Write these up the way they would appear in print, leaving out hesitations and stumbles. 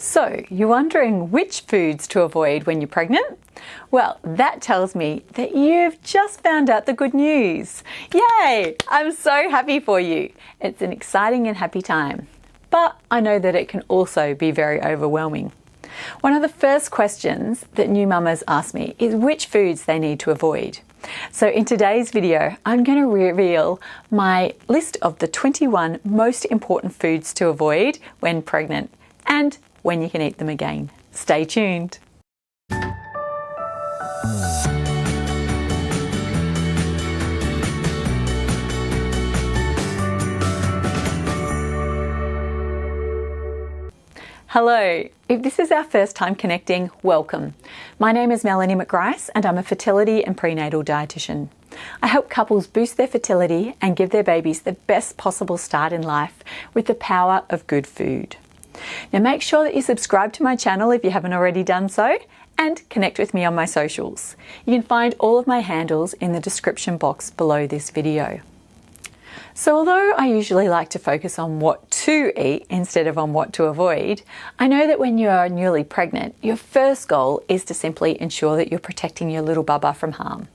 So, you're wondering which foods to avoid when you're pregnant? Well, that tells me that you've just found out the good news. Yay! I'm so happy for you. It's an exciting and happy time. But I know that it can also be very overwhelming. One of the first questions that new mamas ask me is which foods they need to avoid. So in today's video, I'm going to reveal my list of the 21 most important foods to avoid when pregnant and when you can eat them again. Stay tuned. Hello, if this is our first time connecting, welcome. My name is Melanie McGrice and I'm a fertility and prenatal dietitian. I help couples boost their fertility and give their babies the best possible start in life with the power of good food. Now make sure that you subscribe to my channel if you haven't already done so and connect with me on my socials. You can find all of my handles in the description box below this video. So although I usually like to focus on what to eat instead of on what to avoid, I know that when you are newly pregnant, your first goal is to simply ensure that you're protecting your little bubba from harm.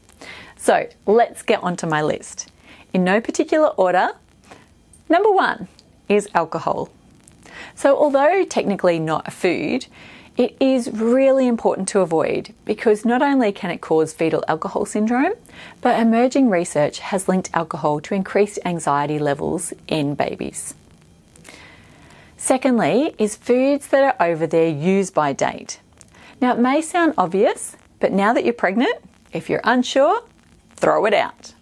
So let's get onto my list. In no particular order, number 1 is alcohol. So although technically not a food, it is really important to avoid because not only can it cause fetal alcohol syndrome, but emerging research has linked alcohol to increased anxiety levels in babies. Secondly is foods that are over their use-by date. Now it may sound obvious, but now that you're pregnant, if you're unsure, throw it out.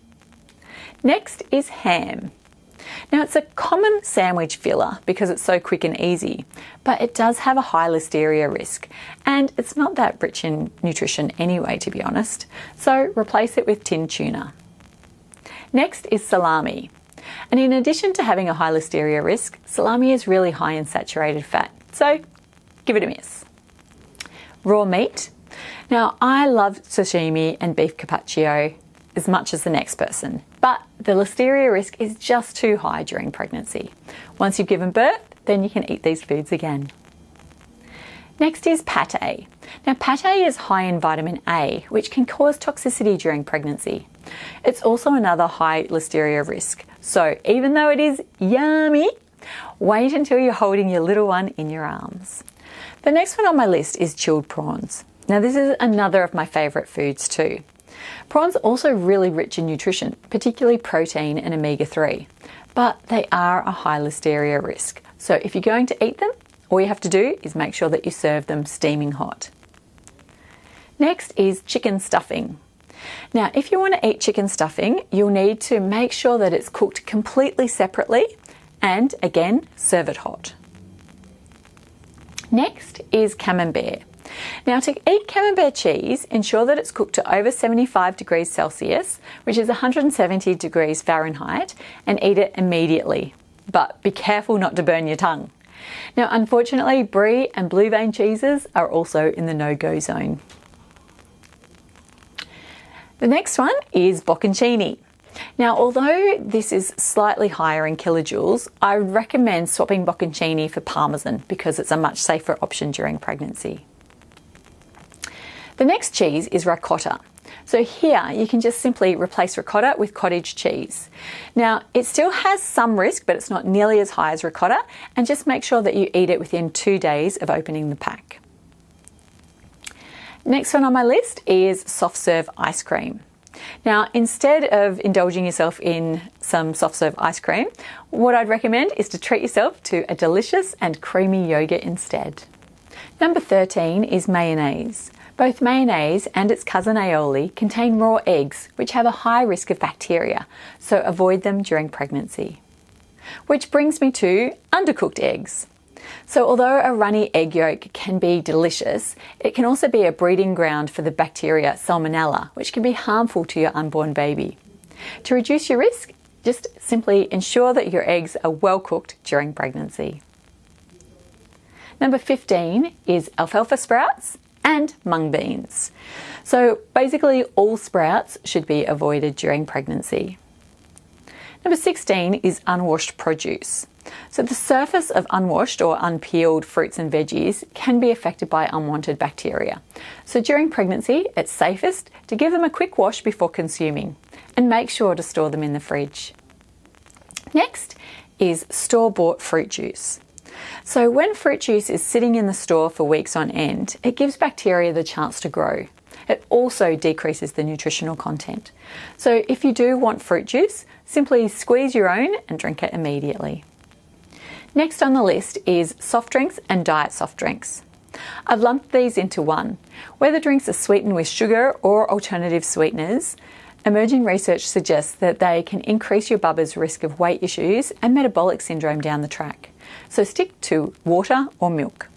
Next is ham. Now it's a common sandwich filler because it's so quick and easy, but it does have a high listeria risk and it's not that rich in nutrition anyway, to be honest, so replace it with tinned tuna. Next is salami, and in addition to having a high listeria risk, salami is really high in saturated fat, so give it a miss. Raw meat. Now I love sashimi and beef carpaccio as much as the next person, but the listeria risk is just too high during pregnancy. Once you've given birth, then you can eat these foods again. Next is pate. Now pate is high in vitamin A, which can cause toxicity during pregnancy. It's also another high listeria risk. So even though it is yummy, wait until you're holding your little one in your arms. The next one on my list is chilled prawns. Now this is another of my favorite foods too. Prawns are also really rich in nutrition, particularly protein and omega-3, but they are a high listeria risk. So if you're going to eat them, all you have to do is make sure that you serve them steaming hot. Next is chicken stuffing. Now, if you want to eat chicken stuffing, you'll need to make sure that it's cooked completely separately and, again, serve it hot. Next is camembert. Now to eat camembert cheese, ensure that it's cooked to over 75 degrees Celsius, which is 170 degrees Fahrenheit, and eat it immediately. But be careful not to burn your tongue. Now unfortunately, brie and blue vein cheeses are also in the no-go zone. The next one is bocconcini. Now although this is slightly higher in kilojoules, I recommend swapping bocconcini for parmesan because it's a much safer option during pregnancy. The next cheese is ricotta. So here you can just simply replace ricotta with cottage cheese. Now it still has some risk, but it's not nearly as high as ricotta, and just make sure that you eat it within 2 days of opening the pack. Next one on my list is soft serve ice cream. Now instead of indulging yourself in some soft serve ice cream, what I'd recommend is to treat yourself to a delicious and creamy yogurt instead. Number 13 is mayonnaise. Both mayonnaise and its cousin aioli contain raw eggs, which have a high risk of bacteria, so avoid them during pregnancy. Which brings me to undercooked eggs. So although a runny egg yolk can be delicious, it can also be a breeding ground for the bacteria Salmonella, which can be harmful to your unborn baby. To reduce your risk, just simply ensure that your eggs are well cooked during pregnancy. Number 15 is alfalfa sprouts and mung beans. So basically all sprouts should be avoided during pregnancy. Number 16 is unwashed produce. So the surface of unwashed or unpeeled fruits and veggies can be affected by unwanted bacteria. So during pregnancy, it's safest to give them a quick wash before consuming, and make sure to store them in the fridge. Next is store-bought fruit juice. So when fruit juice is sitting in the store for weeks on end, it gives bacteria the chance to grow. It also decreases the nutritional content. So if you do want fruit juice, simply squeeze your own and drink it immediately. Next on the list is soft drinks and diet soft drinks. I've lumped these into one. Whether drinks are sweetened with sugar or alternative sweeteners, emerging research suggests that they can increase your bubba's risk of weight issues and metabolic syndrome down the track. So stick to water or milk.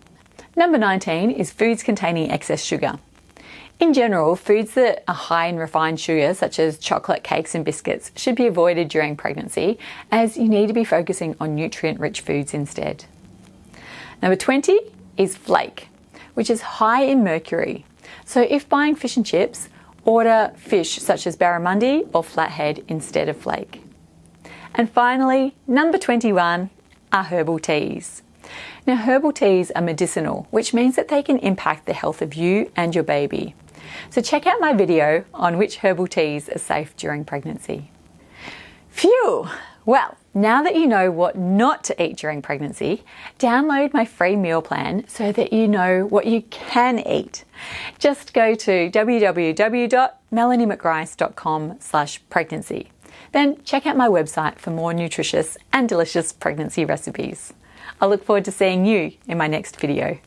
Number 19 is foods containing excess sugar. In general, foods that are high in refined sugar, such as chocolate, cakes and biscuits, should be avoided during pregnancy, as you need to be focusing on nutrient-rich foods instead. Number 20 is flake, which is high in mercury. So if buying fish and chips, order fish such as barramundi or flathead instead of flake. And finally, number 21 are herbal teas. Now, herbal teas are medicinal, which means that they can impact the health of you and your baby. So check out my video on which herbal teas are safe during pregnancy. Phew! Well, now that you know what not to eat during pregnancy, download my free meal plan so that you know what you can eat. Just go to www.melaniemcgrice.com/pregnancy. Then check out my website for more nutritious and delicious pregnancy recipes. I look forward to seeing you in my next video.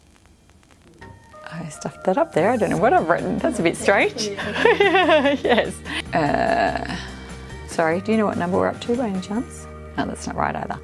I stuffed that up there. I don't know what I've written. That's a bit strange. Yes. Sorry, do you know what number we're up to by any chance? No, that's not right either.